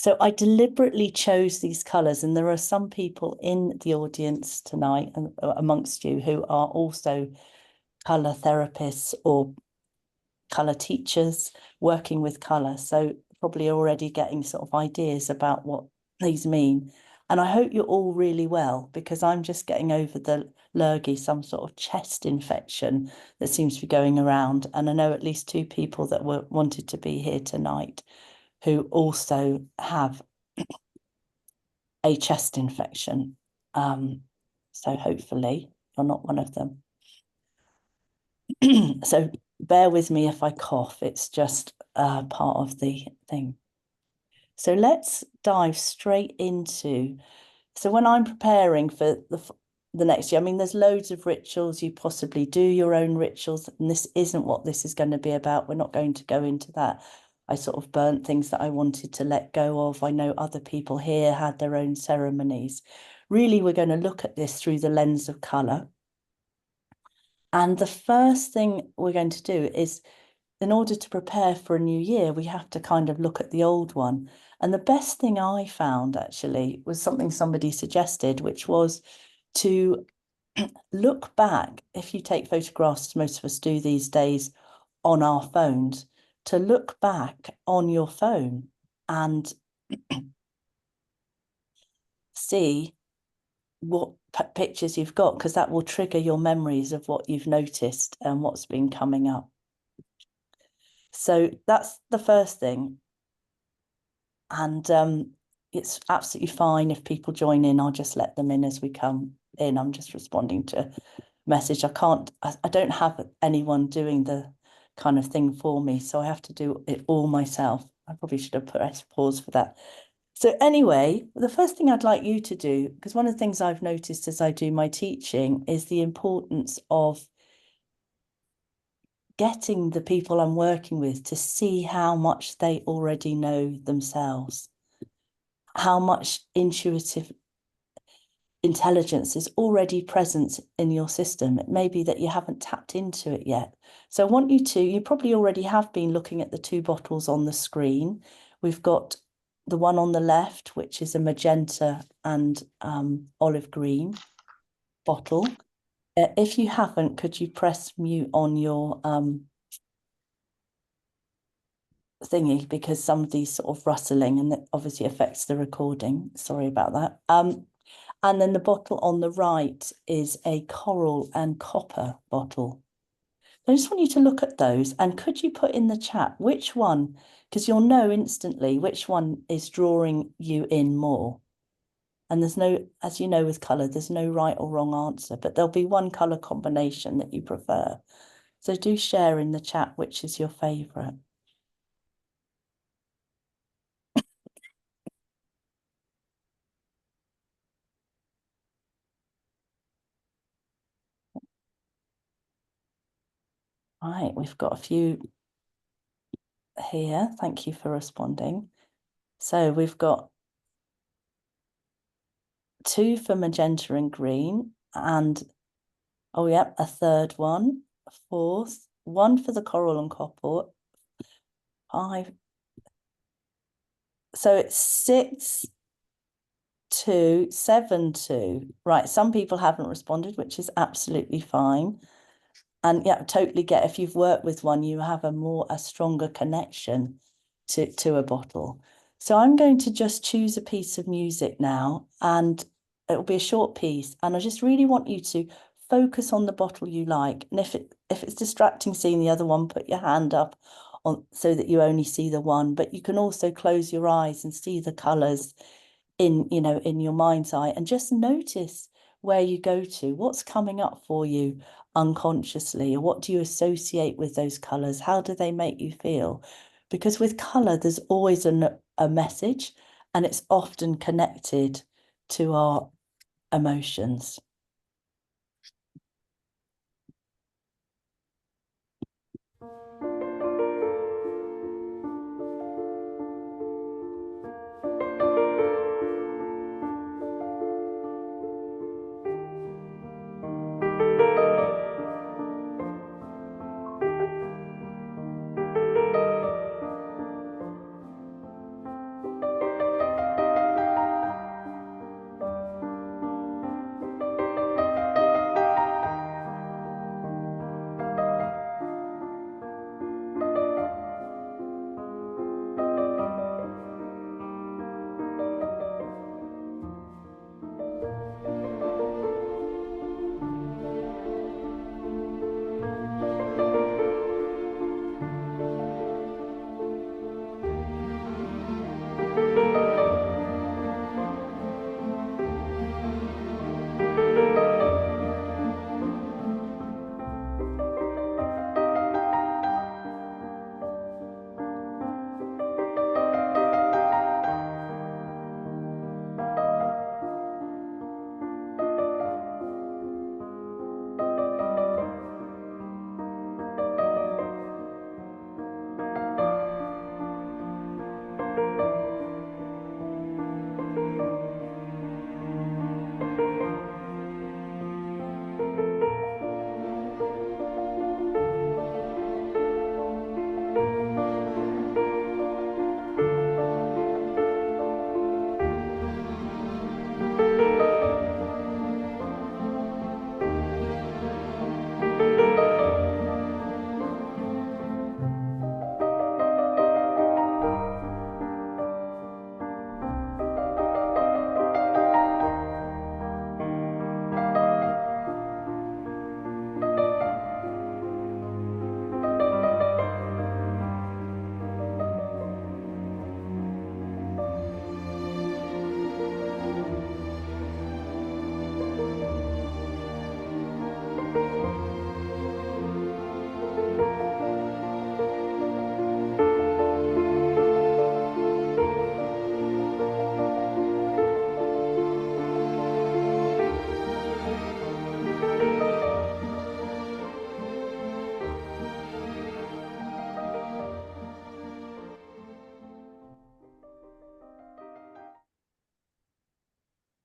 So I deliberately chose these colours, and there are some people in the audience tonight and amongst you who are also colour therapists or colour teachers working with colour. So probably already getting sort of ideas about what these mean. And I hope you're all really well, because I'm just getting over the lurgy, some sort of chest infection that seems to be going around. And I know at least 2 people that wanted to be here tonight who also have a chest infection. So hopefully you're not one of them. So bear with me if I cough. It's just part of the thing. So let's dive straight into. So when I'm preparing for the next year, I mean, there's loads of rituals. You possibly do your own rituals, and this isn't what this is going to be about. We're not going to go into that. I sort of burnt things that I wanted to let go of. I know other people here had their own ceremonies. Really, we're going to look at this through the lens of colour. And the first thing we're going to do is, in order to prepare for a new year, we have to kind of look at the old one. And the best thing I found actually was something somebody suggested, which was to look back. If you take photographs, most of us do these days on our phones, to look back on your phone and see what pictures you've got, because that will trigger your memories of what you've noticed and what's been coming up. So that's the first thing. And it's absolutely fine if people join in. I'll just let them in as we come in. I'm just responding to a message. I don't have anyone doing the kind of thing for me, so I have to do it all myself. I probably should have pressed pause for that. So anyway, the first thing I'd like you to do, because one of the things I've noticed as I do my teaching is the importance of getting the people I'm working with to see how much they already know themselves, how much intuitive intelligence is already present in your system. It may be that you haven't tapped into it yet. So I want you probably already have been looking at the 2 bottles on the screen. We've got the one on the left, which is a magenta and olive green bottle. If you haven't, could you press mute on your thingy, because somebody's sort of rustling and that obviously affects the recording. Sorry about that. And then the bottle on the right is a coral and copper bottle. I just want you to look at those, and could you put in the chat which one, because you'll know instantly which one is drawing you in more. And there's no, as you know, with colour, there's no right or wrong answer, but there'll be one colour combination that you prefer. So do share in the chat which is your favourite. Right, we've got a few here. Thank you for responding. So we've got 2 for magenta and green, and oh yeah, a third one, a fourth, 1 for the coral and copper, 5. So it's 6, 2, 7, 2. Right, some people haven't responded, which is absolutely fine. And yeah, totally get, if you've worked with one, you have a stronger connection to a bottle. So I'm going to just choose a piece of music now, and it'll be a short piece. And I just really want you to focus on the bottle you like. And if it's distracting seeing the other one, put your hand up on so that you only see the one. But you can also close your eyes and see the colours in your mind's eye, and just notice where you go to, what's coming up for you unconsciously, or what do you associate with those colours? How do they make you feel? Because with colour, there's always a message, and it's often connected to our emotions.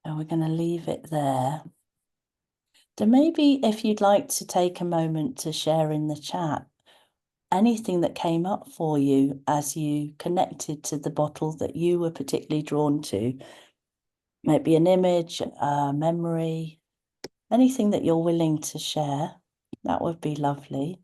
And we're going to leave it there. So maybe if you'd like to take a moment to share in the chat anything that came up for you as you connected to the bottle that you were particularly drawn to, maybe an image, a memory, anything that you're willing to share, that would be lovely.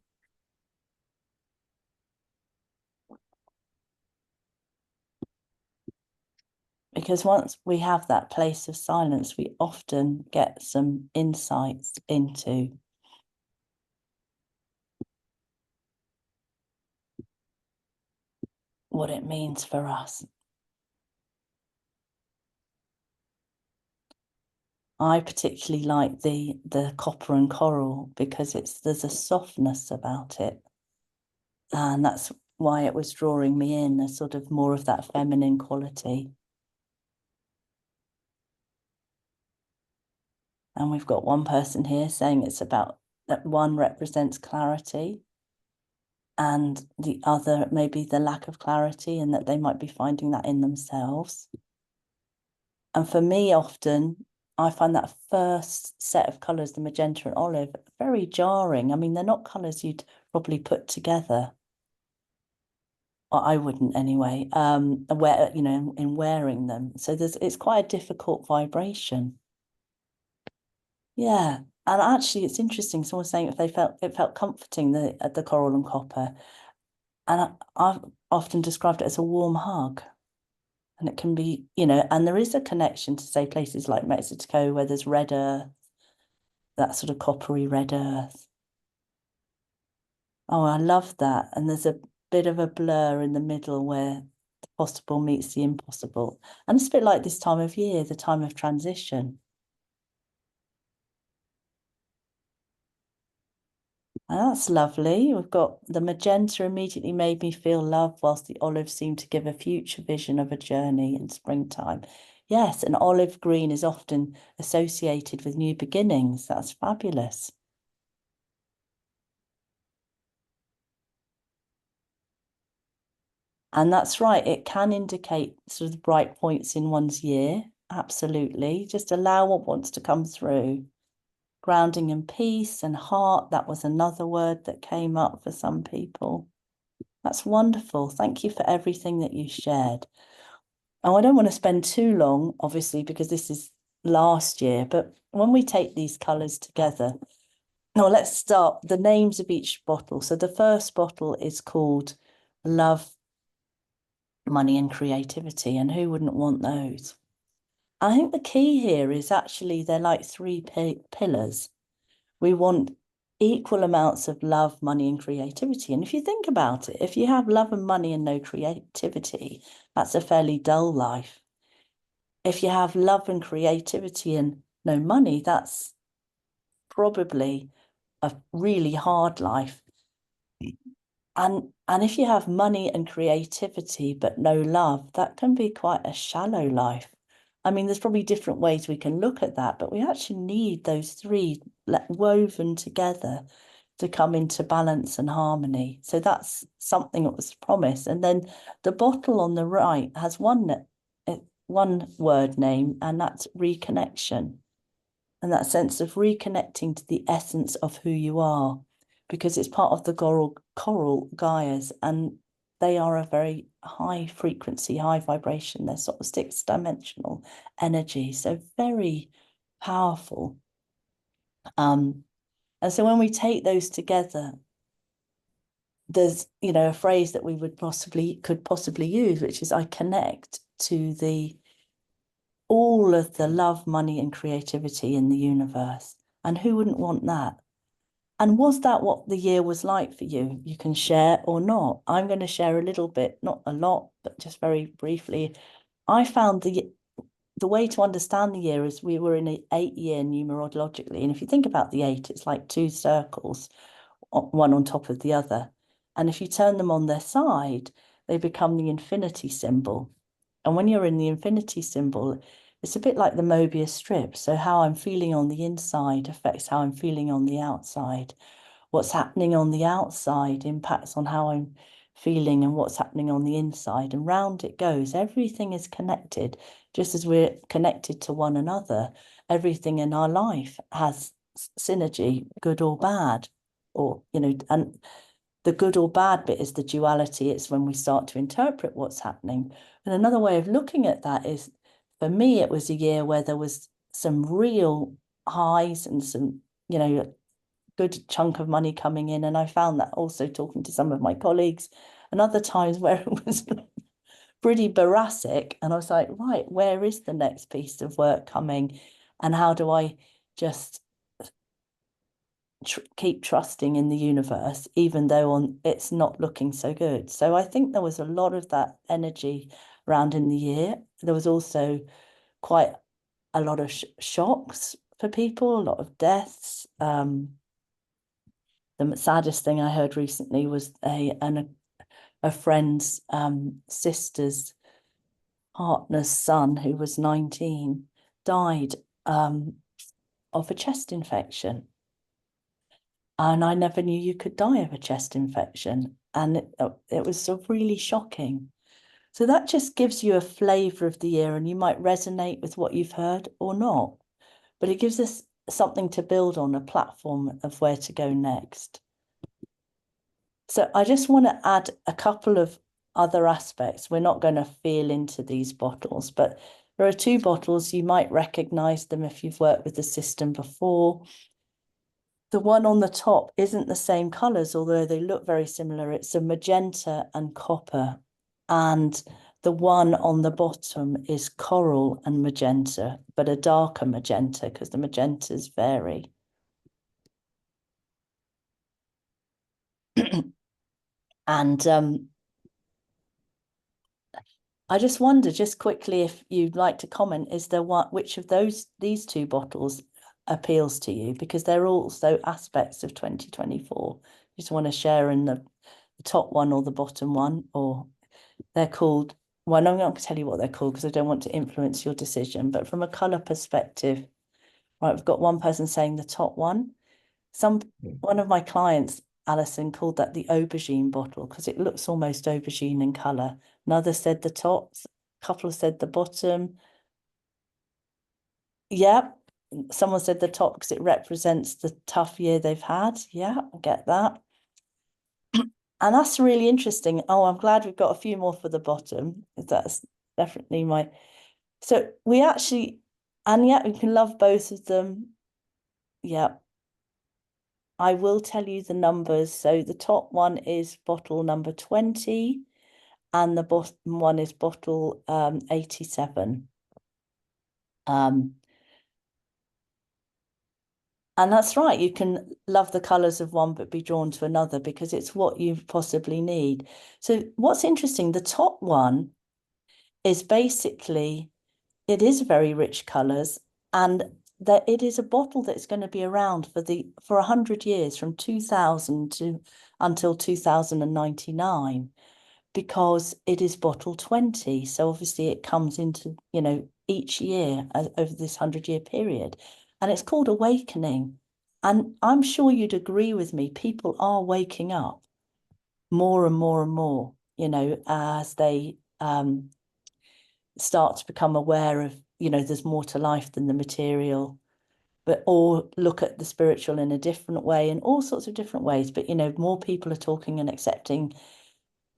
Because once we have that place of silence, we often get some insights into what it means for us. I particularly like the copper and coral because there's a softness about it. And that's why it was drawing me in, a sort of more of that feminine quality. And we've got one person here saying it's about that one represents clarity and the other maybe the lack of clarity, and that they might be finding that in themselves. And for me, often, I find that first set of colours, the magenta and olive, very jarring. I mean, they're not colours you'd probably put together. Or I wouldn't anyway, in wearing them. So it's quite a difficult vibration. Yeah. And actually it's interesting, someone saying if it felt comforting, the coral and copper. And I've often described it as a warm hug. And it can be, and there is a connection to, say, places like Mexico where there's red earth, that sort of coppery red earth. Oh, I love that. And there's a bit of a blur in the middle where the possible meets the impossible. And it's a bit like this time of year, the time of transition. And that's lovely. We've got the magenta immediately made me feel love, whilst the olive seemed to give a future vision of a journey in springtime. Yes, and olive green is often associated with new beginnings. That's fabulous. And that's right, it can indicate sort of bright points in one's year. Absolutely. Just allow what wants to come through. Grounding in peace and heart, that was another word that came up for some people. That's wonderful. Thank you for everything that you shared. Oh, I don't want to spend too long, obviously, because this is last year, but when we take these colours together, now let's start the names of each bottle. So the first bottle is called Love, Money and Creativity, and who wouldn't want those? I think the key here is actually they're like three pillars. We want equal amounts of love, money, and creativity. And if you think about it, if you have love and money and no creativity, that's a fairly dull life. If you have love and creativity and no money, that's probably a really hard life. And if you have money and creativity but no love, that can be quite a shallow life. I mean, there's probably different ways we can look at that, but we actually need those three woven together to come into balance and harmony. So that's something that was promised. And then the bottle on the right has one word name, and that's reconnection. And that sense of reconnecting to the essence of who you are, because it's part of the coral Gaias, and they are a very high frequency, high vibration. They're sort of 6-dimensional energy, so very powerful. And so when we take those together, there's, you know, a phrase that we could possibly use, which is I connect to all of the love, money, and creativity in the universe. And who wouldn't want that? And was that what the year was like for you? You can share or not. I'm going to share a little bit, not a lot, but just very briefly. I found the way to understand the year is we were in an 8-year numerologically. And if you think about the 8, it's like 2 circles, one on top of the other. And if you turn them on their side, they become the infinity symbol. And when you're in the infinity symbol, it's a bit like the Mobius strip. So how I'm feeling on the inside affects how I'm feeling on the outside. What's happening on the outside impacts on how I'm feeling and what's happening on the inside. And round it goes. Everything is connected. Just as we're connected to one another, everything in our life has synergy, good or bad. Or, you know, and the good or bad bit is the duality. It's when we start to interpret what's happening. And another way of looking at that is, for me, it was a year where there was some real highs and some, you know, good chunk of money coming in. And I found that also talking to some of my colleagues, and other times where it was pretty boracic. And I was like, right, where is the next piece of work coming? And how do I just keep trusting in the universe, even though it's not looking so good? So I think there was a lot of that energy around in the year. There was also quite a lot of shocks for people, a lot of deaths. The saddest thing I heard recently was a friend's sister's partner's son, who was 19, died of a chest infection. And I never knew you could die of a chest infection. And it was so really shocking. So that just gives you a flavour of the year, and you might resonate with what you've heard or not. But it gives us something to build on, a platform of where to go next. So I just want to add a couple of other aspects. We're not going to feel into these bottles, but there are 2 bottles. You might recognise them if you've worked with the system before. The one on the top isn't the same colours, although they look very similar. It's a magenta and copper. And the one on the bottom is coral and magenta, but a darker magenta, because the magentas vary. And I just wonder, just quickly, if you'd like to comment, is there which of these 2 bottles appeals to you? Because they're also aspects of 2024. Just want to share in the top one or the bottom one, or they're called, well, I'm not going to tell you what they're called because I don't want to influence your decision, but from a colour perspective, right, we've got one person saying the top one. One of my clients, Alison, called that the aubergine bottle because it looks almost aubergine in colour. Another said the top, a couple said the bottom. Yeah, someone said the top because it represents the tough year they've had. Yeah, I get that. And that's really interesting. Oh, I'm glad we've got a few more for the bottom. That's definitely my... So we actually, and yet we can love both of them. Yeah. I will tell you the numbers. So the top one is bottle number 20 and the bottom one is bottle 87. And that's right, you can love the colours of one but be drawn to another because it's what you possibly need. So what's interesting, the top one is basically, it is very rich colours, and that it is a bottle that's going to be around for 100 years, from 2000 to until 2099, because it is bottle 20. So obviously it comes into, you know, each year over this 100-year period, and it's called Awakening. And I'm sure you'd agree with me, people are waking up more and more and more, you know, as they start to become aware of, you know, there's more to life than the material, but or look at the spiritual in a different way, in all sorts of different ways. But, you know, more people are talking and accepting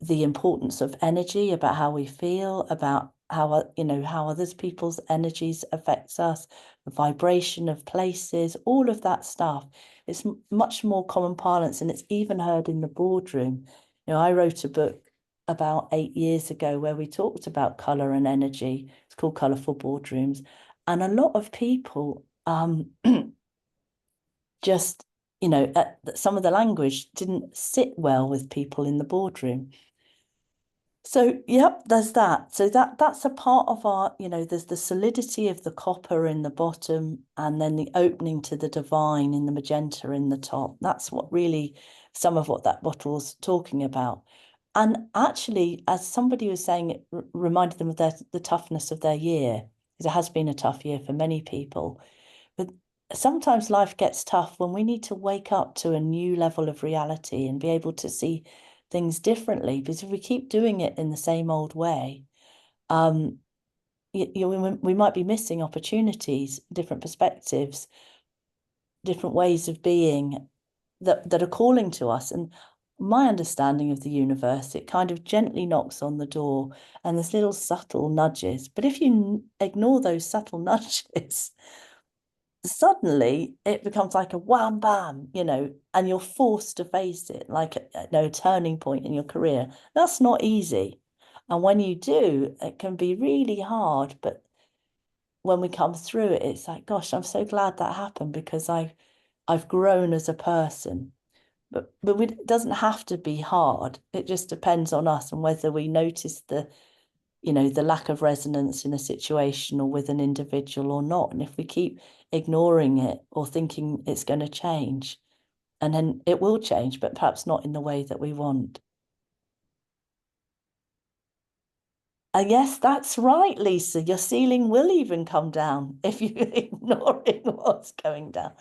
the importance of energy, about how we feel, about how, you know, how others people's energies affects us, the vibration of places, all of that stuff. It's much more common parlance, and it's even heard in the boardroom. You know, I wrote a book about 8 years ago where we talked about colour and energy. It's called Colourful Boardrooms. And a lot of people just, you know, some of the language didn't sit well with people in the boardroom. So, yep, there's that. So that's a part of our, you know, there's the solidity of the copper in the bottom and then the opening to the divine in the magenta in the top. That's what really some of what that bottle's talking about. And actually, as somebody was saying, it reminded them of the toughness of their year, because it has been a tough year for many people. But sometimes life gets tough when we need to wake up to a new level of reality and be able to see things differently. Because if we keep doing it in the same old way, we might be missing opportunities, different perspectives, different ways of being that are calling to us. And my understanding of the universe, it kind of gently knocks on the door and there's little subtle nudges. But if you ignore those subtle nudges, suddenly it becomes like a wham bam, you know, and you're forced to face it like a turning point in your career. That's not easy. And when you do, it can be really hard. But when we come through it, it's like, gosh, I'm so glad that happened because I've grown as a person. But it doesn't have to be hard. It just depends on us and whether we notice the, you know, the lack of resonance in a situation or with an individual or not. And if we keep ignoring it or thinking it's going to change, and then it will change, but perhaps not in the way that we want. Yes, that's right, Lisa. Your ceiling will even come down if you're ignoring what's going down.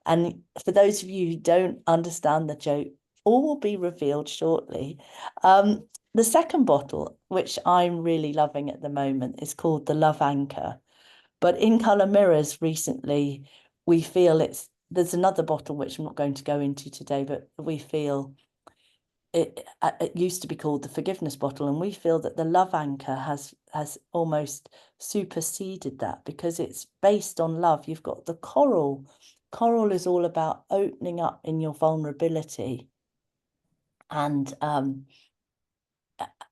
And for those of you who don't understand the joke, all will be revealed shortly. The second bottle, which I'm really loving at the moment, is called the Love Anchor. But in Colour Mirrors recently, we feel there's another bottle which I'm not going to go into today, but we feel it used to be called the Forgiveness bottle, and we feel that the Love Anchor has almost superseded that because it's based on love. You've got the coral. Coral is all about opening up in your vulnerability, and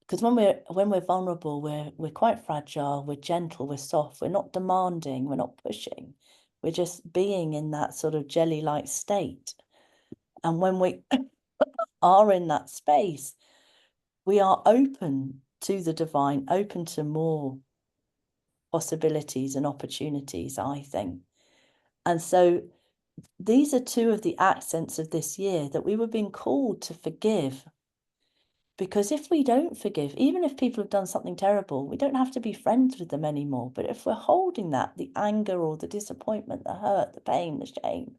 because when we're vulnerable, we're quite fragile, we're gentle, we're soft, we're not demanding, we're not pushing, we're just being in that sort of jelly-like state. And when we are in that space, we are open to the divine, open to more possibilities and opportunities, I think. And so these are two of the accents of this year, that we were being called to forgive. Because if we don't forgive, even if people have done something terrible, we don't have to be friends with them anymore. But if we're holding that, the anger or the disappointment, the hurt, the pain, the shame,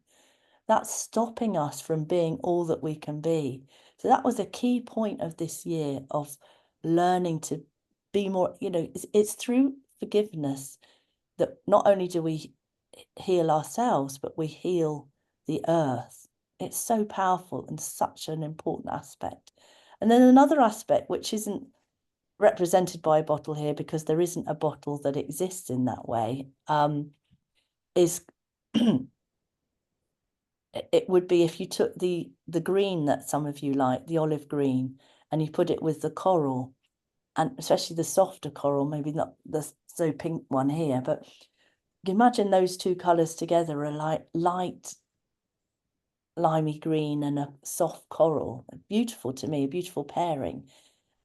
that's stopping us from being all that we can be. So that was a key point of this year, of learning to be more, you know, it's through forgiveness that not only do we heal ourselves, but we heal the earth. It's so powerful and such an important aspect. And then another aspect, which isn't represented by a bottle here because there isn't a bottle that exists in that way, is it would be if you took the green that some of you like, the olive green, and you put it with the coral, and especially the softer coral, maybe not the so pink one here, but imagine those two colours together are like light limey green and a soft coral. Beautiful to me, a beautiful pairing.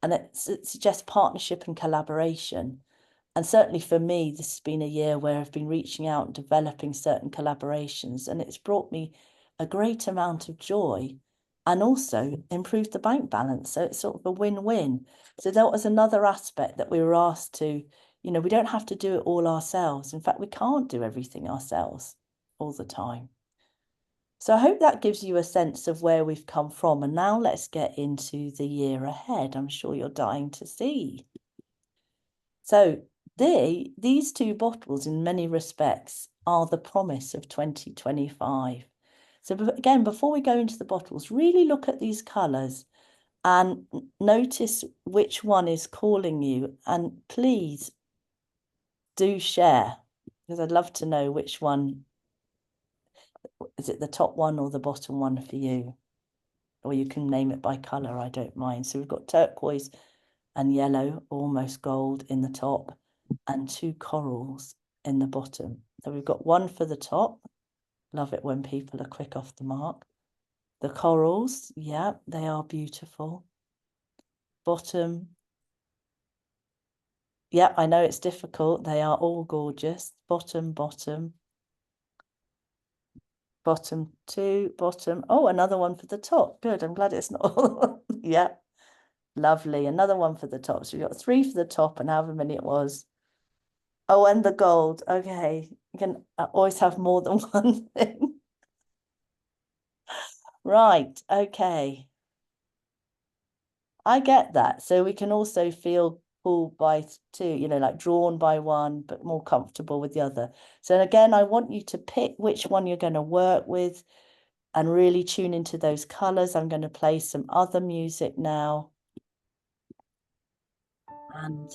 And it suggests partnership and collaboration. And certainly for me, this has been a year where I've been reaching out and developing certain collaborations, and it's brought me a great amount of joy and also improved the bank balance. So it's sort of a win-win. So that was another aspect that we were asked to, you know, we don't have to do it all ourselves. In fact, we can't do everything ourselves all the time. So I hope that gives you a sense of where we've come from. And now let's get into the year ahead. I'm sure you're dying to see. So these two bottles, in many respects, are the promise of 2025. So again, before we go into the bottles, really look at these colours and notice which one is calling you. And please do share, because I'd love to know which one. Is it the top one or the bottom one for you? Or you can name it by colour, I don't mind. So we've got turquoise and yellow, almost gold in the top, and two corals in the bottom. So we've got one for the top. Love it when people are quick off the mark. The corals, yeah, they are beautiful. Bottom, yeah, I know it's difficult. They are all gorgeous. Bottom, bottom. Bottom two, bottom. Oh, another one for the top. Good. I'm glad it's not all. Yeah. Lovely. Another one for the top. So we've got three for the top and however many it was. Oh, and the gold. Okay. You can always have more than one thing. Right. Okay. I get that. So we can also feel pulled by two, you know, like drawn by one, but more comfortable with the other. So again, I want you to pick which one you're going to work with and really tune into those colors. I'm going to play some other music now. And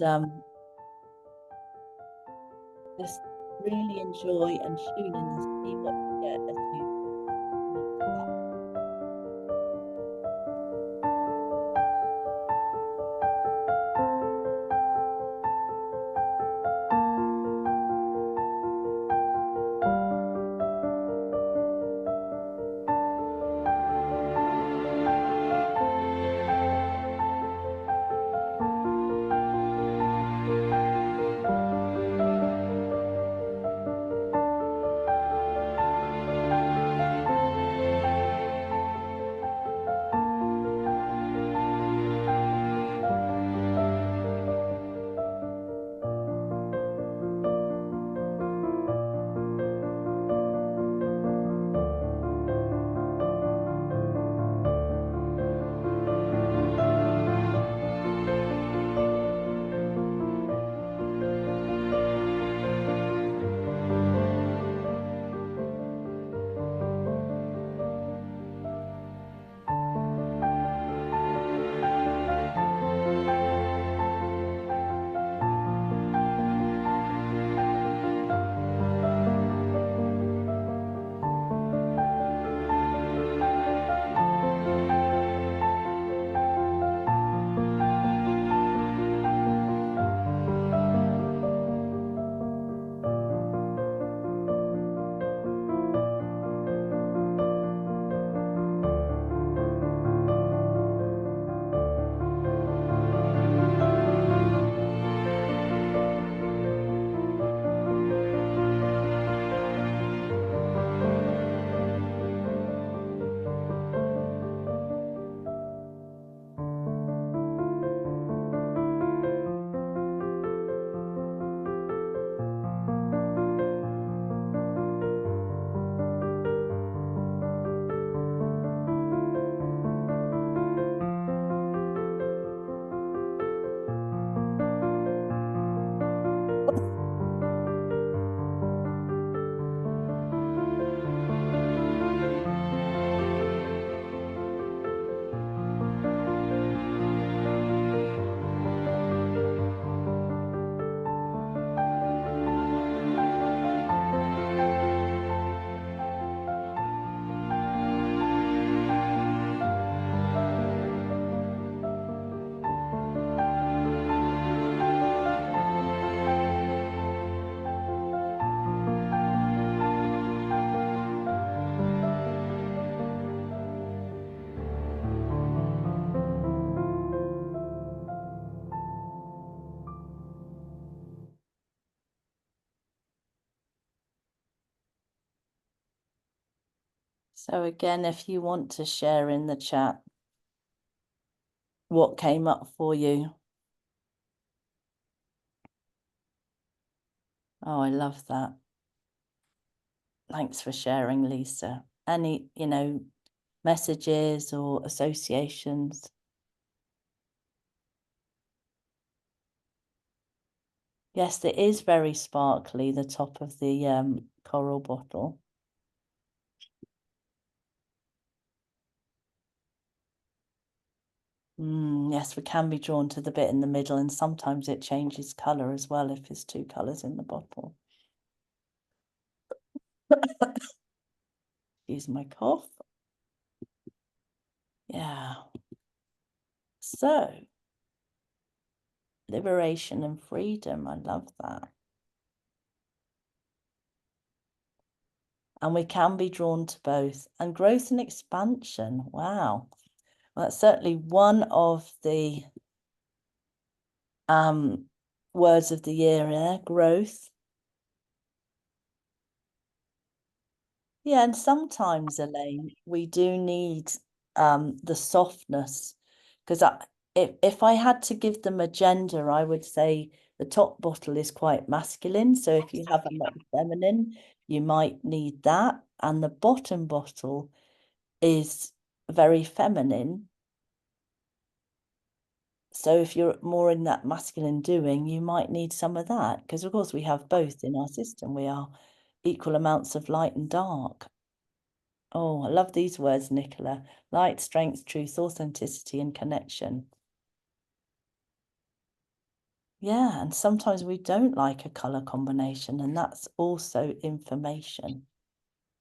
just really enjoy and tune in and see what you get as you come into that. So again, if you want to share in the chat what came up for you. Oh, I love that. Thanks for sharing, Lisa. any, messages or associations? Yes, it is very sparkly, the top of the coral bottle. Yes, we can be drawn to the bit in the middle, and sometimes it changes colour as well if there's two colours in the bottle. Excuse my cough. Yeah. So, liberation and freedom, I love that. And we can be drawn to both. And growth and expansion, wow. Well, that's certainly one of the words of the year there, growth. Yeah, and sometimes, Elaine, we do need the softness, because if I had to give them a gender, I would say the top bottle is quite masculine. So if you have a lot of feminine, you might need that. And the bottom bottle is very feminine. So if you're more in that masculine doing, you might need some of that, because of course we have both in our system. We are equal amounts of light and dark. Oh, I love these words, Nicola. Light, strength, truth, authenticity, and connection. Yeah, and sometimes we don't like a color combination, and that's also information.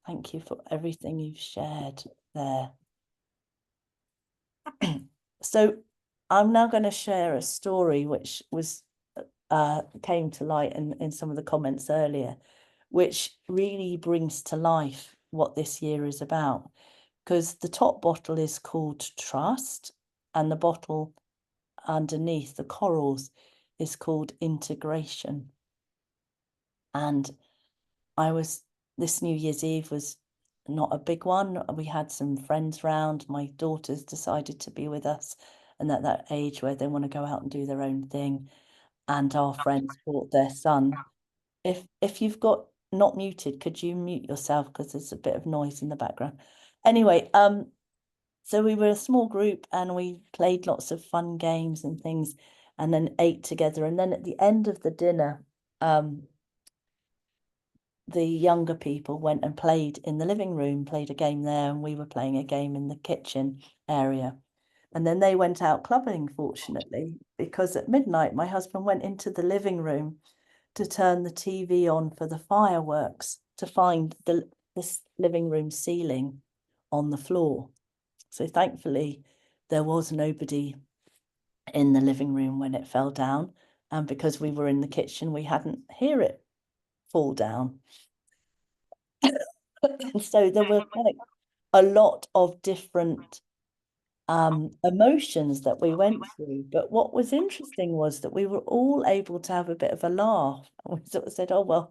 Thank you for everything you've shared there. So I'm now going to share a story which was came to light in some of the comments earlier, which really brings to life what this year is about. Because the top bottle is called Trust, and the bottle underneath, the corals, is called Integration. And this New Year's Eve was not a big one. We had some friends round. My daughters decided to be with us, and at that age where they want to go out and do their own thing. And our friends brought their son. If you've got not muted, could you mute yourself, because there's a bit of noise in the background. Anyway, so we were a small group and we played lots of fun games and things, and then ate together. And then at the end of the dinner, the younger people went and played in the living room, played a game there, and we were playing a game in the kitchen area. And then they went out clubbing, fortunately, because at midnight, my husband went into the living room to turn the TV on for the fireworks, to find this living room ceiling on the floor. So thankfully, there was nobody in the living room when it fell down. And because we were in the kitchen, we hadn't hear it fall down. So there were like a lot of different emotions that we went through. But what was interesting was that we were all able to have a bit of a laugh. And we sort of said, oh, well,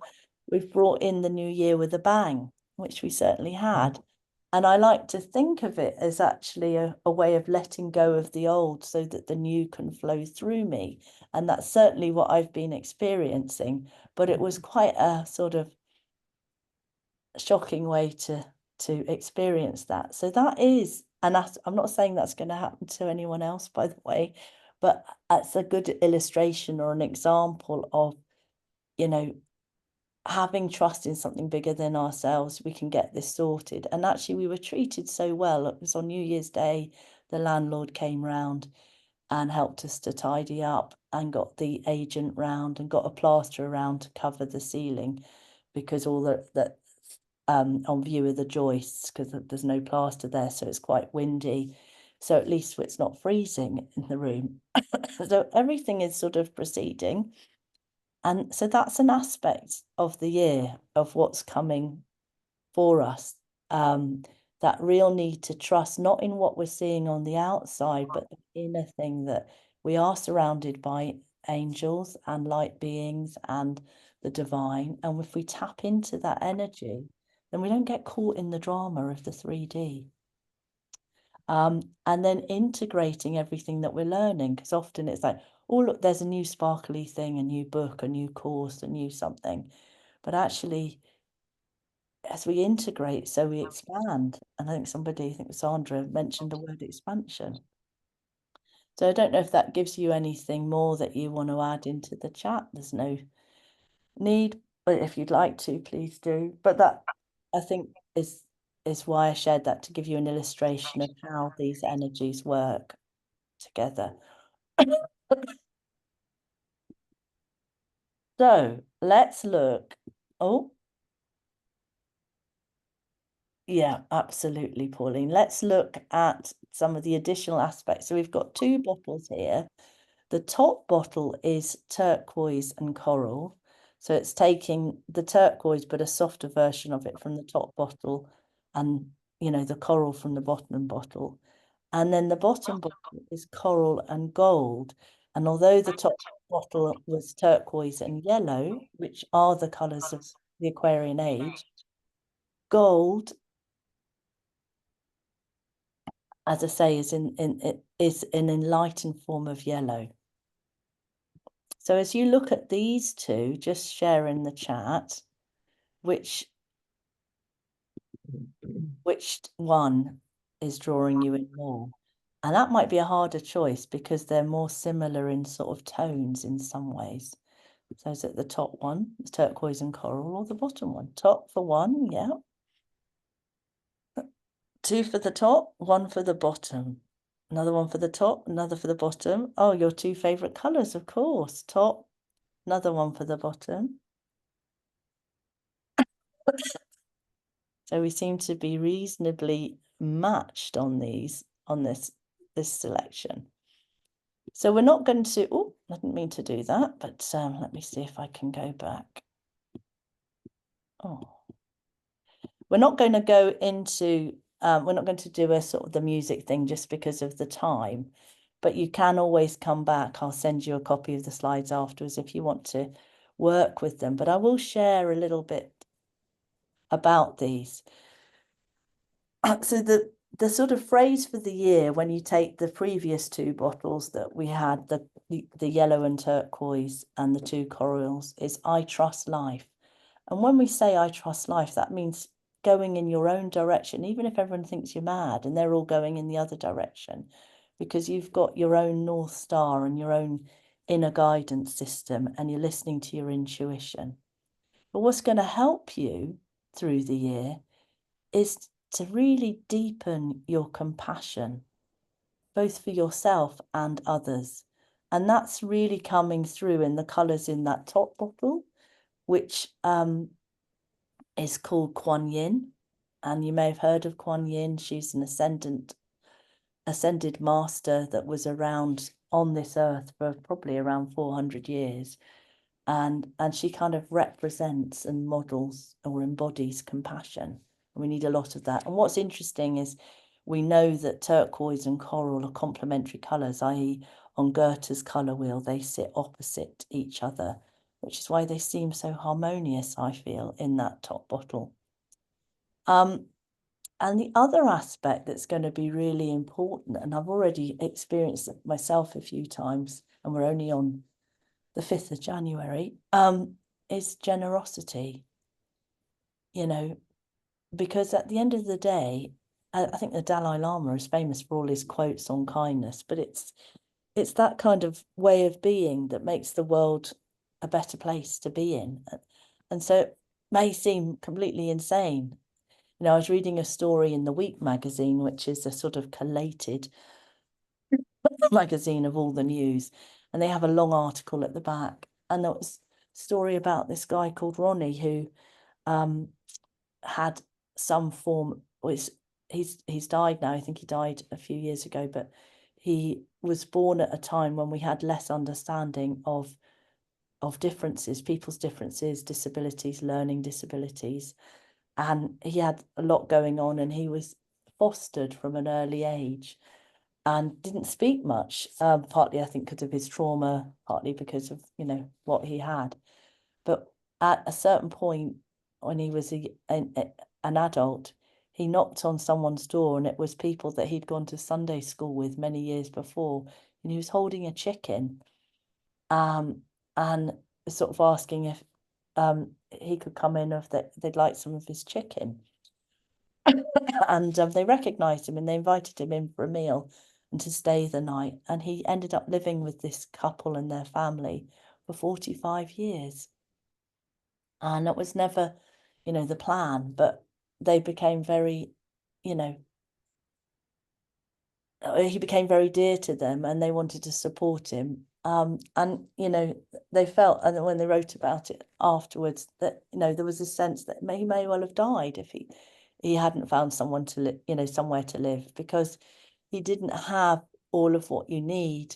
we've brought in the new year with a bang, which we certainly had. And I like to think of it as actually a way of letting go of the old so that the new can flow through me. And that's certainly what I've been experiencing. But it was quite a sort of shocking way to experience that. So that is, and I'm not saying that's going to happen to anyone else, by the way, but that's a good illustration or an example of, having trust in something bigger than ourselves. We can get this sorted. And actually, we were treated so well. It was on New Year's Day, the landlord came round and helped us to tidy up, and got the agent round and got a plaster around to cover the ceiling, because all the on view of the joists, because there's no plaster there, so it's quite windy. So at least it's not freezing in the room. So everything is sort of proceeding. And so that's an aspect of the year of what's coming for us. That real need to trust, not in what we're seeing on the outside, but the inner thing, that we are surrounded by angels and light beings and the divine. And if we tap into that energy, then we don't get caught in the drama of the 3D. And then integrating everything that we're learning, because often it's like, oh, look, there's a new sparkly thing, a new book, a new course, a new something. But actually, as we integrate, so we expand. And I think somebody, I think Sandra mentioned the word expansion. So I don't know if that gives you anything more that you want to add into the chat. There's no need, but if you'd like to, please do. But that, I think, is why I shared that, to give you an illustration of how these energies work together. So let's look. Oh, yeah, absolutely, Pauline. Let's look at some of the additional aspects. So we've got two bottles here. The top bottle is turquoise and coral. So it's taking the turquoise, but a softer version of it from the top bottle, and, you know, the coral from the bottom bottle. And then the bottom bottle is coral and gold. And although the top bottle was turquoise and yellow, which are the colors of the Aquarian age, gold, as I say, is is an enlightened form of yellow. So as you look at these two, just share in the chat, which one is drawing you in more. And that might be a harder choice because they're more similar in sort of tones in some ways. So is it the top one, the turquoise and coral, or the bottom one? Top for one, yeah. Two for the top, one for the bottom. Another one for the top, another for the bottom. Oh, your two favorite colors, of course. Top, another one for the bottom. So we seem to be reasonably matched on this selection. So we're not going to, oh, I didn't mean to do that, but let me see if I can go back. Oh, we're not going to go into, we're not going to do a sort of the music thing just because of the time, but you can always come back. I'll send you a copy of the slides afterwards if you want to work with them, but I will share a little bit about these. So the sort of phrase for the year, when you take the previous two bottles that we had, the yellow and turquoise and the two corals, is I trust life. And when we say I trust life, that means going in your own direction, even if everyone thinks you're mad and they're all going in the other direction, because you've got your own North Star and your own inner guidance system, and you're listening to your intuition. But what's going to help you through the year is to really deepen your compassion, both for yourself and others. And that's really coming through in the colours in that top bottle, which is called Kuan Yin. And you may have heard of Kuan Yin. She's an ascended master that was around on this earth for probably around 400 years. And she kind of represents and models or embodies compassion. We need a lot of that. And what's interesting is we know that turquoise and coral are complementary colours, i.e. on Goethe's colour wheel, they sit opposite each other, which is why they seem so harmonious, I feel, in that top bottle. And the other aspect that's going to be really important, and I've already experienced it myself a few times, and we're only on the 5th of January, is generosity. You know, because at the end of the day, I think the Dalai Lama is famous for all his quotes on kindness, but it's that kind of way of being that makes the world a better place to be in. And so it may seem completely insane. You know, I was reading a story in the Week magazine, which is a sort of collated magazine of all the news, and they have a long article at the back. And there was a story about this guy called Ronnie who had some form, he's died now. I think he died a few years ago, but he was born at a time when we had less understanding of differences, people's differences, disabilities, learning disabilities. And he had a lot going on, and he was fostered from an early age and didn't speak much, partly I think because of his trauma, partly because of, you know, what he had. But at a certain point, when he was an adult, he knocked on someone's door, and it was people that he'd gone to Sunday school with many years before, and he was holding a chicken, and sort of asking if he could come in if they'd like some of his chicken. And they recognized him and they invited him in for a meal and to stay the night. And he ended up living with this couple and their family for 45 years. And it was never, the plan, but they became very, you know, he became very dear to them and they wanted to support him. And, they felt, and when they wrote about it afterwards, that, there was a sense that he may well have died if he hadn't found someone to live, somewhere to live, because he didn't have all of what you need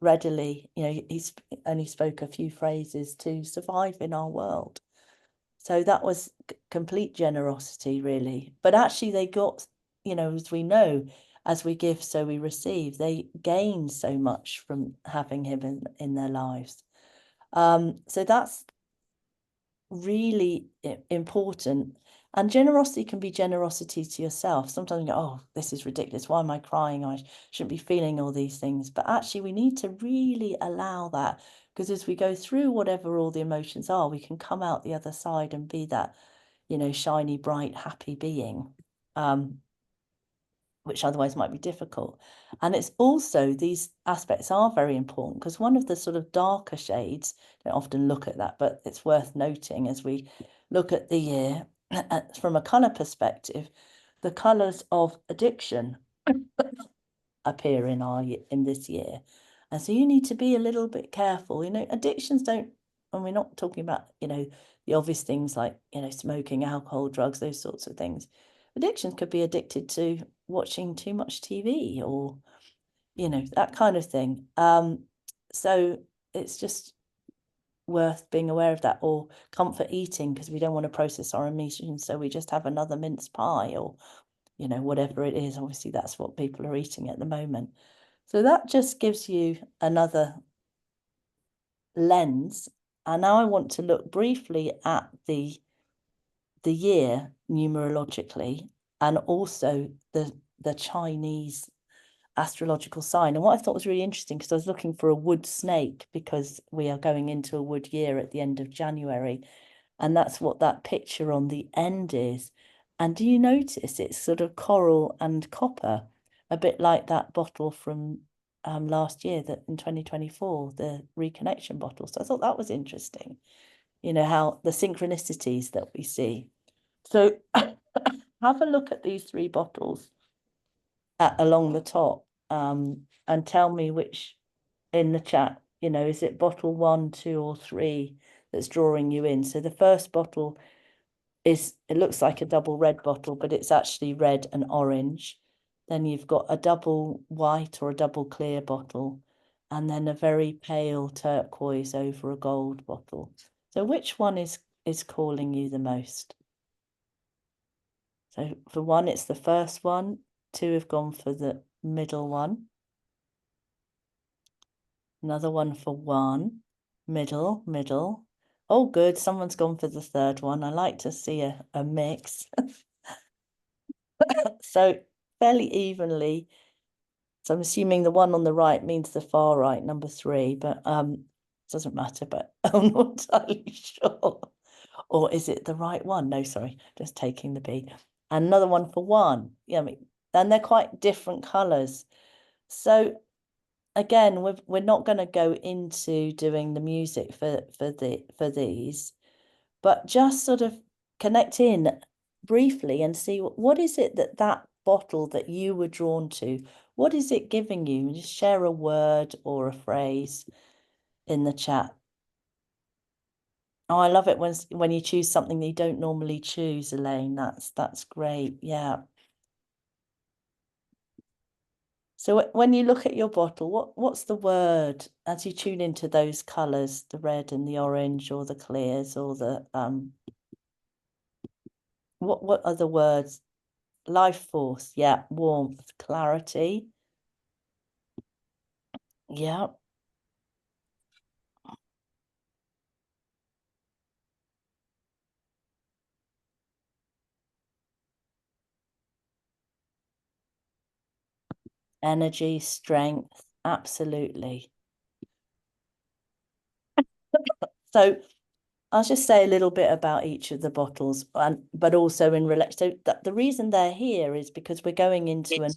readily. He only spoke a few phrases to survive in our world. So that was complete generosity, really. But actually they got, as we know, as we give, so we receive. They gain so much from having him in their lives. So that's really important. And generosity can be generosity to yourself. Sometimes you go, oh, this is ridiculous. Why am I crying? I shouldn't be feeling all these things. But actually, we need to really allow that, because as we go through whatever all the emotions are, we can come out the other side and be that, shiny, bright, happy being. Which otherwise might be difficult. And it's also, these aspects are very important, because one of the sort of darker shades, don't often look at that, but it's worth noting as we look at the year from a colour perspective, the colours of addiction appear in this year. And so you need to be a little bit careful. Addictions don't, and we're not talking about, the obvious things like, smoking, alcohol, drugs, those sorts of things. Addictions could be addicted to watching too much TV or, that kind of thing. So it's just worth being aware of that, or comfort eating, because we don't want to process our emotions. So we just have another mince pie or, whatever it is. Obviously, that's what people are eating at the moment. So that just gives you another lens. And now I want to look briefly at the year numerologically, and also the Chinese astrological sign. And what I thought was really interesting, because I was looking for a wood snake, because we are going into a wood year at the end of January, and that's what that picture on the end is. And do you notice it's sort of coral and copper, a bit like that bottle from last year, that in 2024, the reconnection bottle. So I thought that was interesting, how the synchronicities that we see. So have a look at these three bottles along the top, and tell me which in the chat, is it bottle 1, 2, or 3 that's drawing you in? So the first bottle it looks like a double red bottle, but it's actually red and orange. Then you've got a double white or a double clear bottle, and then a very pale turquoise over a gold bottle. So which one is calling you the most? So for 1, it's the first one. 2 have gone for the middle one. Another one for 1. Middle, middle. Oh, good. Someone's gone for the third one. I like to see a mix. So fairly evenly. So I'm assuming the one on the right means the far right, number 3, but it doesn't matter, but I'm not entirely sure. Or is it the right one? No, sorry, just taking the B. And another one for 1. Yeah, and they're quite different colours. So again, we're not going to go into doing the music for these, but just sort of connect in briefly and see what is it that bottle that you were drawn to, what is it giving you? Just share a word or a phrase in the chat. Oh, I love it when you choose something that you don't normally choose, Elaine. That's great. Yeah. So when you look at your bottle, what's the word as you tune into those colours, the red and the orange, or the clears, or the what are the words? Life force, yeah, warmth, clarity, yeah, energy, strength, absolutely. So I'll just say a little bit about each of the bottles, but also in relation. So that the reason they're here is because we're going into a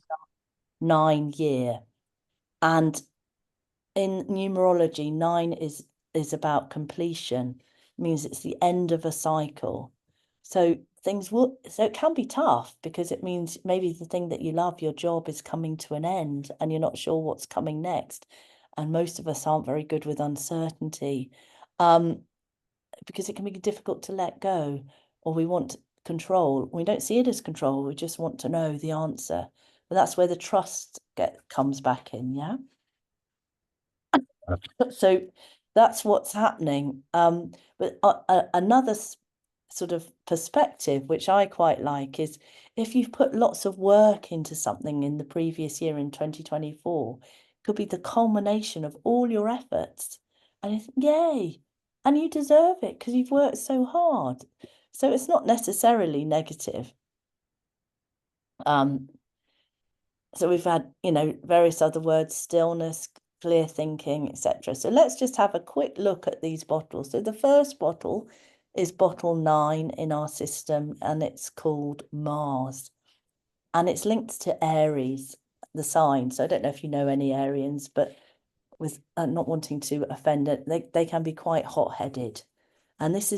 9-year, and in numerology, 9 is about completion. It means it's the end of a cycle. So it can be tough because it means maybe the thing that you love, your job, is coming to an end and you're not sure what's coming next. And most of us aren't very good with uncertainty. Because it can be difficult to let go, or we want control. We don't see it as control, we just want to know the answer. But that's where the trust comes back in, yeah? So that's what's happening. But another sort of perspective, which I quite like, is if you've put lots of work into something in the previous year, in 2024, it could be the culmination of all your efforts. And you think, yay, and you deserve it because you've worked so hard. So it's not necessarily negative. So we've had, various other words: stillness, clear thinking, etc. So let's just have a quick look at these bottles. So the first bottle is bottle 9 in our system, and it's called Mars. And it's linked to Aries, the sign. So I don't know if you know any Arians, but with not wanting to offend it, they can be quite hot-headed. And this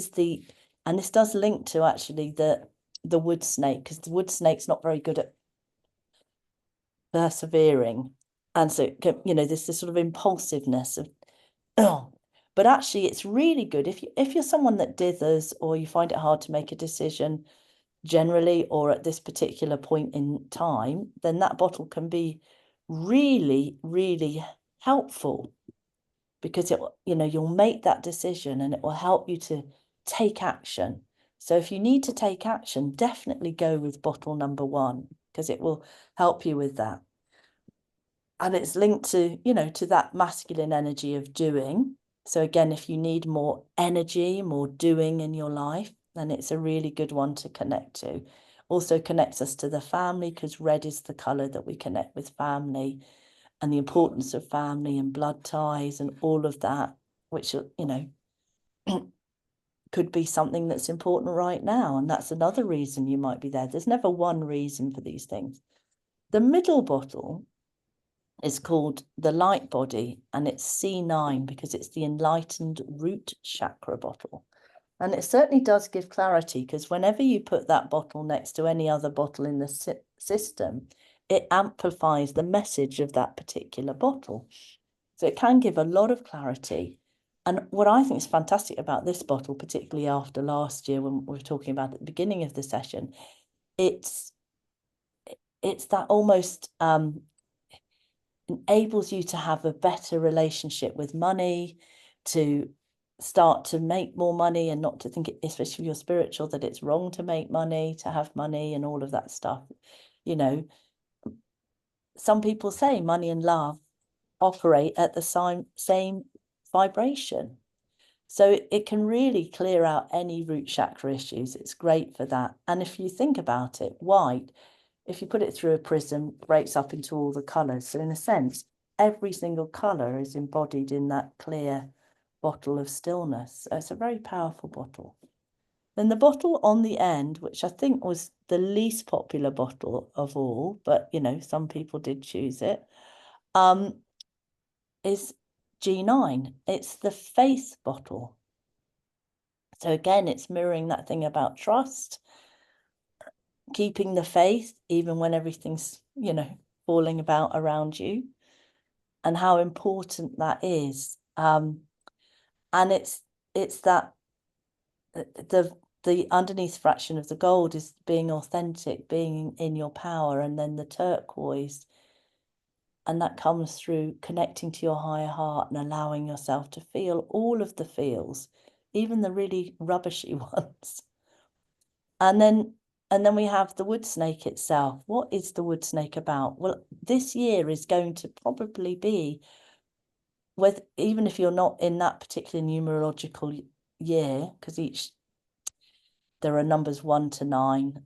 does link to actually the wood snake, because the wood snake's not very good at persevering. And so, there's this sort of impulsiveness of, oh, but actually it's really good if you're someone that dithers, or you find it hard to make a decision generally, or at this particular point in time, then that bottle can be really, really helpful, because you'll make that decision and it will help you to take action. So if you need to take action, definitely go with bottle number 1, because it will help you with that. And it's linked to, to that masculine energy of doing. So again, if you need more energy, more doing in your life, then it's a really good one to connect to. Also connects us to the family, because red is the color that we connect with family, and the importance of family and blood ties and all of that, which, could be something that's important right now. And that's another reason you might be there. There's never one reason for these things. The middle bottle is called the light body, and it's C9 because it's the enlightened root chakra bottle. And it certainly does give clarity, because whenever you put that bottle next to any other bottle in the system, it amplifies the message of that particular bottle. So it can give a lot of clarity. And what I think is fantastic about this bottle, particularly after last year when we were talking about at the beginning of the session, it's that almost enables you to have a better relationship with money, to start to make more money, and not to think, especially if you're spiritual, that it's wrong to make money, to have money and all of that stuff. Some people say money and love operate at the same vibration. So it can really clear out any root chakra issues. It's great for that. And if you think about it, white, if you put it through a prism, breaks up into all the colours. So in a sense, every single colour is embodied in that clear bottle of stillness. So it's a very powerful bottle. Then the bottle on the end, which I think was the least popular bottle of all, but some people did choose it, is G9. It's the faith bottle. So again, it's mirroring that thing about trust, keeping the faith even when everything's, falling about around you, and how important that is. And it's that the underneath fraction of the gold is being authentic, being in your power, and then the turquoise, and that comes through connecting to your higher heart and allowing yourself to feel all of the feels, even the really rubbishy ones. And then we have the wood snake itself. What is the wood snake about? Well, this year is going to probably be, even if you're not in that particular numerological year, because there are numbers 1 to 9,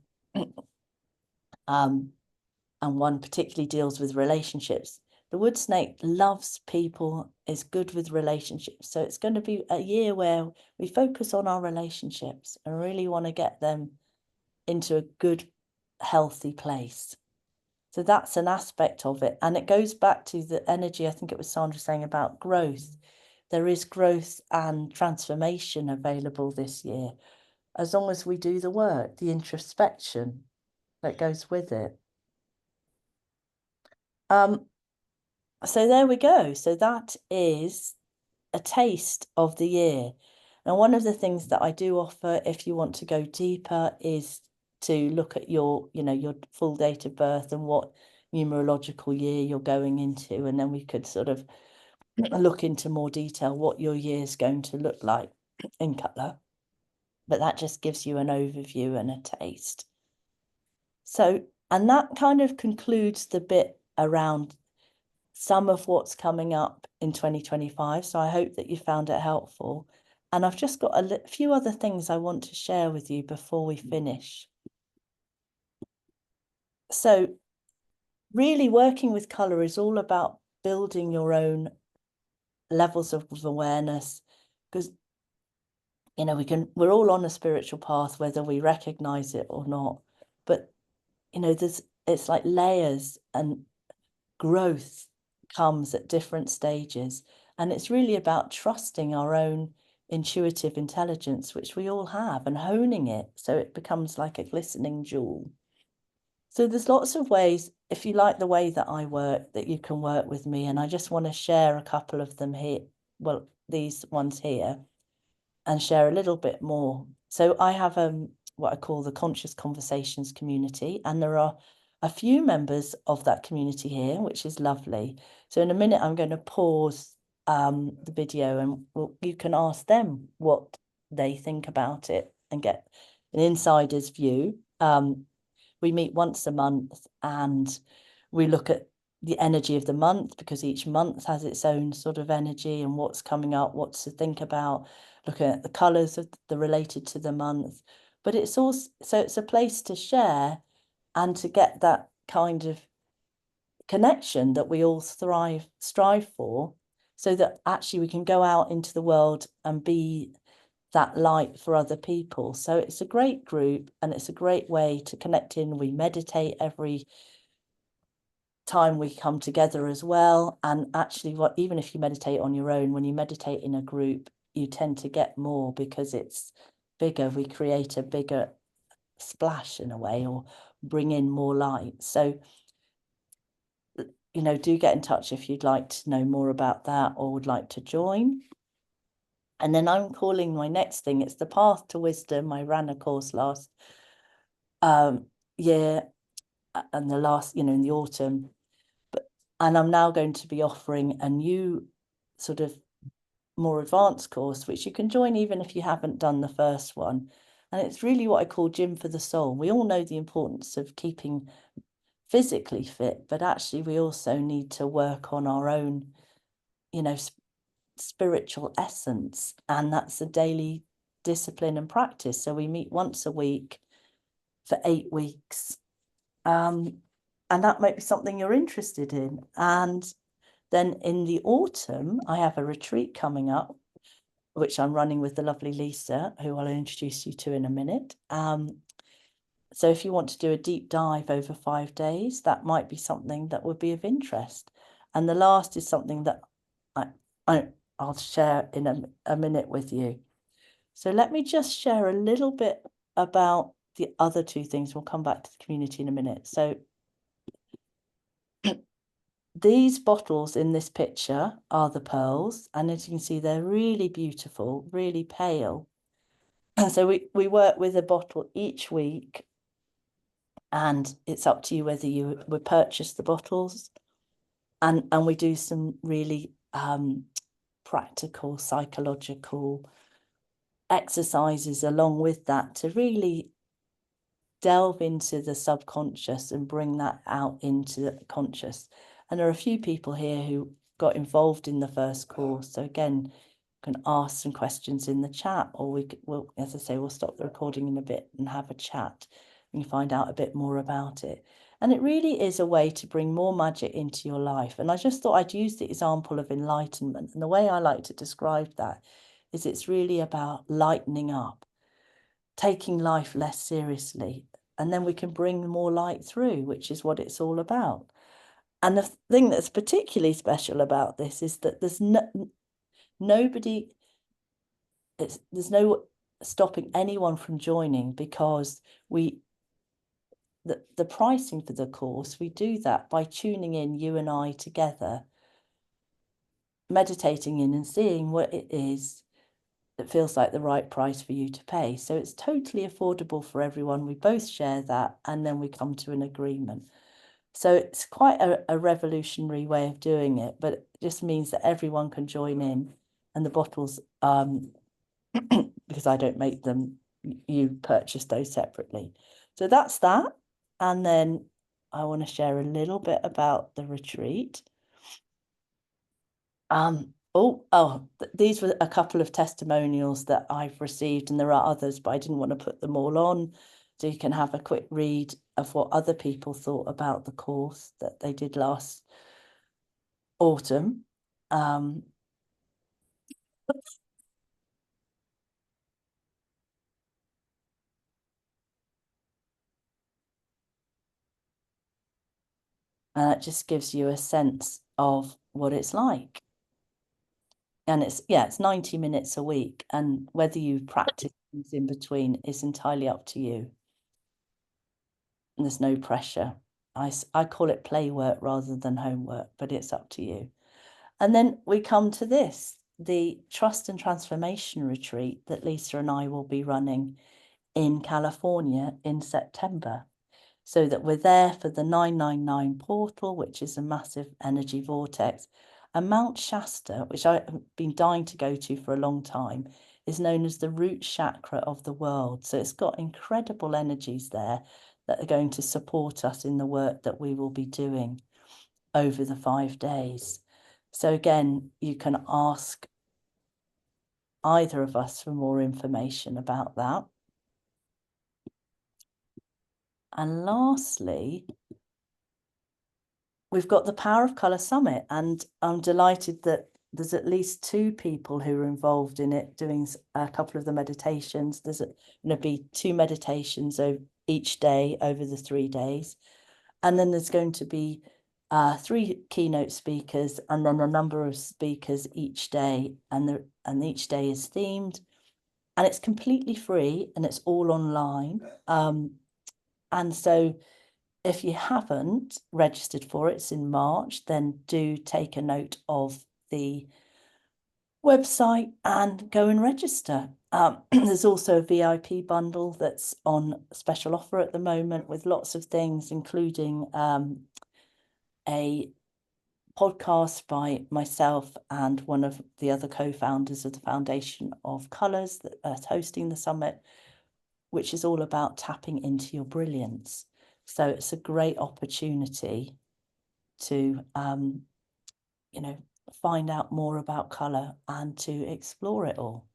and one particularly deals with relationships. The wood snake loves people, is good with relationships. So it's going to be a year where we focus on our relationships and really want to get them into a good, healthy place. So that's an aspect of it. And it goes back to the energy, I think it was Sandra saying about growth. There is growth and transformation available this year, as long as we do the work, the introspection that goes with it. So there we go. So that is a taste of the year. Now, one of the things that I do offer, if you want to go deeper, is to look at your, your full date of birth and what numerological year you're going into. And then we could sort of look into more detail what your year is going to look like in colour. But that just gives you an overview and a taste. So, and that kind of concludes the bit around some of what's coming up in 2025. So I hope that you found it helpful. And I've just got a few other things I want to share with you before we finish. So really working with colour is all about building your own levels of awareness, because we're all on a spiritual path, whether we recognize it or not. But it's like layers, and growth comes at different stages. And it's really about trusting our own intuitive intelligence, which we all have, and honing it so it becomes like a glistening jewel. So there's lots of ways, if you like the way that I work, that you can work with me. And I just want to share a couple of them here. Well, these ones here, and share a little bit more. So I have what I call the Conscious Conversations community, and there are a few members of that community here, which is lovely. So in a minute, I'm going to pause the video, and you can ask them what they think about it and get an insider's view. We meet once a month, and we look at the energy of the month, because each month has its own sort of energy and what's coming up, what to think about, looking at the colours of the related to the month. But it's also, so it's a place to share and to get that kind of connection that we all strive for, so that actually we can go out into the world and be that light for other people. So it's a great group, and it's a great way to connect in. We meditate every time we come together as well. And actually, even if you meditate on your own, when you meditate in a group, you tend to get more, because it's bigger. We create a bigger splash in a way, or bring in more light. So do get in touch if you'd like to know more about that or would like to join. And then I'm calling my next thing, it's the Path to Wisdom. I ran a course last year, and the last, in the autumn. And I'm now going to be offering a new sort of more advanced course, which you can join even if you haven't done the first one. And it's really what I call Gym for the Soul. We all know the importance of keeping physically fit, but actually we also need to work on our own, spiritual essence. And that's a daily discipline and practice. So we meet once a week for 8 weeks. And that might be something you're interested in. And then in the autumn, I have a retreat coming up, which I'm running with the lovely Lisa, who I'll introduce you to in a minute. So if you want to do a deep dive over 5 days, that might be something that would be of interest. And the last is something that I'll share in a minute with you. So let me just share a little bit about the other two things. We'll come back to the community in a minute. So these bottles in this picture are the pearls, and as you can see, they're really beautiful, really pale. So we work with a bottle each week, and it's up to you whether you would purchase the bottles, and we do some really practical psychological exercises along with that to really delve into the subconscious and bring that out into the conscious. And there are a few people here who got involved in the first course. So again, you can ask some questions in the chat, or we'll, as I say, we'll stop the recording in a bit and have a chat and find out a bit more about it. And it really is a way to bring more magic into your life. And I just thought I'd use the example of enlightenment. And the way I like to describe that is it's really about lightening up, taking life less seriously, and then we can bring more light through, which is what it's all about. And the thing that's particularly special about this is that there's nobody, there's no stopping anyone from joining, because the pricing for the course, we do that by tuning in, you and I together, meditating in and seeing what it is that feels like the right price for you to pay. So it's totally affordable for everyone. We both share that, and then we come to an agreement. So it's quite a revolutionary way of doing it, but it just means that everyone can join in, and the bottles, because I don't make them, you purchase those separately. So that's that. And then I want to share a little bit about the retreat. These were a couple of testimonials that I've received, and there are others, but I didn't want to put them all on. So you can have a quick read of what other people thought about the course that they did last autumn. And it just gives you a sense of what it's like. And it's 90 minutes a week, and whether you practice things in between is entirely up to you. And there's no pressure. I call it play work rather than homework, but it's up to you. And then we come to this, the Trust and Transformation Retreat that Lisa and I will be running in California in September. So that we're there for the 999 portal, which is a massive energy vortex. And Mount Shasta, which I've been dying to go to for a long time, is known as the root chakra of the world. So it's got incredible energies there that are going to support us in the work that we will be doing over the 5 days. So again, you can ask either of us for more information about that. And lastly, we've got the Power of Colour Summit, and I'm delighted that there's at least 2 people who are involved in it, doing a couple of the meditations. There's going to be 2 meditations each day over the 3 days. And then there's going to be 3 keynote speakers, and then a number of speakers each day. And each day is themed, and it's completely free, and it's all online. And so if you haven't registered for it, it's in March, then do take a note of the website and go and register. There's also a VIP bundle that's on special offer at the moment with lots of things, including a podcast by myself and one of the other co-founders of the Foundation of Colours that are hosting the summit, which is all about tapping into your brilliance. So it's a great opportunity to, find out more about colour and to explore it all.